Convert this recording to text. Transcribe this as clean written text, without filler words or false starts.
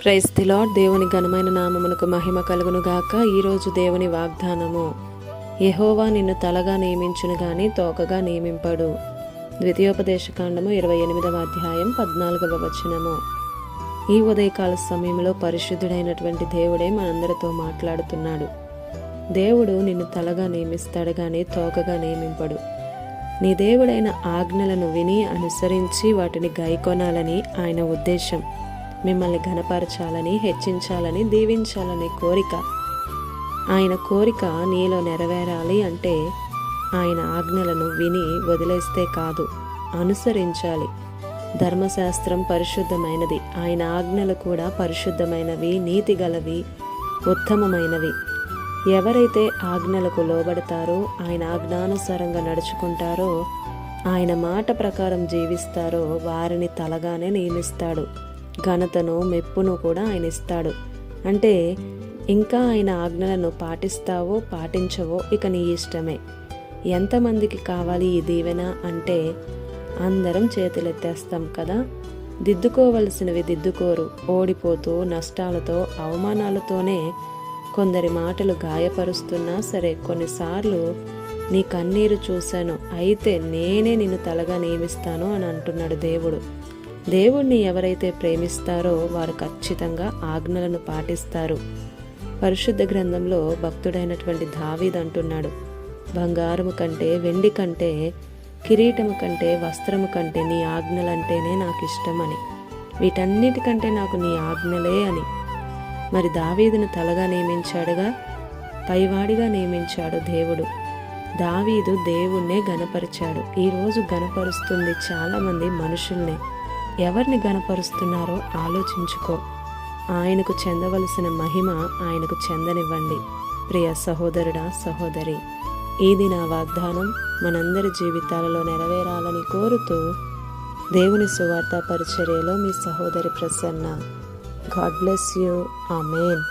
Praise the lord. దేవుని ఘనమైన నామమునకు మహిమ కలుగును గాక. ఈరోజు దేవుని వాగ్దానము, యెహోవా నిన్ను తలగా నియమించును గాని తోకగా నియమింపడు. ద్వితీయోపదేశకాండము 28వ అధ్యాయం 14వ వచనము. ఈ ఉదయకాల సమయంలో పరిశుద్ధుడైనటువంటి దేవుడే మనందరితో మాట్లాడుతున్నాడు. దేవుడు నిన్ను తలగా నియమిస్తాడు గాని తోకగా నియమింపడు. నీ దేవుడైన ఆజ్ఞలను విని అనుసరించి వాటిని గైకొనాలని ఆయన ఉద్దేశం. మిమ్మల్ని ఘనపరచాలని, హెచ్చించాలని, దీవించాలని కోరిక. ఆయన కోరిక నీలో నెరవేరాలి అంటే ఆయన ఆజ్ఞలను విని వదిలేస్తే కాదు, అనుసరించాలి. ధర్మశాస్త్రం పరిశుద్ధమైనది, ఆయన ఆజ్ఞలు కూడా పరిశుద్ధమైనవి, నీతిగలవి, ఉత్తమమైనవి. ఎవరైతే ఆజ్ఞలకు లోబడతారో, ఆయన ఆజ్ఞానుసారంగా నడుచుకుంటారో, ఆయన మాట ప్రకారం జీవిస్తారో వారిని తలగానే నియమిస్తాడు. ఘనతను, మెప్పును కూడా ఆయన ఇస్తాడు. అంటే ఇంకా ఆయన ఆజ్ఞలను పాటిస్తావో పాటించవో ఇక నీ ఇష్టమే. ఎంతమందికి కావాలి ఈ దీవెన అంటే అందరం చేతులెత్తేస్తాం కదా. దిద్దుకోవలసినవి దిద్దుకోరు. ఓడిపోతూ నష్టాలతో, అవమానాలతోనే కొందరి మాటలు గాయపరుస్తున్నా సరే, కొన్నిసార్లు నీ కన్నీరు చూశాను, అయితే నేనే నిన్ను తలగా నియమిస్తాను అని అంటున్నాడు దేవుడు. దేవుణ్ణి ఎవరైతే ప్రేమిస్తారో వారు ఖచ్చితంగా ఆజ్ఞలను పాటిస్తారు. పరిశుద్ధ గ్రంథంలో భక్తుడైనటువంటి దావీదు అంటున్నాడు, బంగారము కంటే, వెండి కంటే, కిరీటము కంటే, వస్త్రము కంటే నీ ఆజ్ఞలంటేనే నాకు ఇష్టమని, వీటన్నిటికంటే నాకు నీ ఆజ్ఞలే అని. మరి దావీదును తలగా నియమించాడుగా, పైవాడిగా నియమించాడు దేవుడు. దావీదు దేవుణ్ణే గణపరిచాడు. ఈరోజు గణపరుస్తుంది చాలామంది మనుషుల్నే. ఎవరిని గణపరుస్తున్నారో ఆలోచించుకో. ఆయనకు చెందవలసిన మహిమ ఆయనకు చెందనివ్వండి. ప్రియ సహోదరుడా, సహోదరి, ఇది నా వాగ్దానం మనందరి జీవితాలలో నెరవేరాలని కోరుతూ దేవుని సువార్త పరిచర్యలో మీ సహోదరి Prasanna. God bless you. Amen.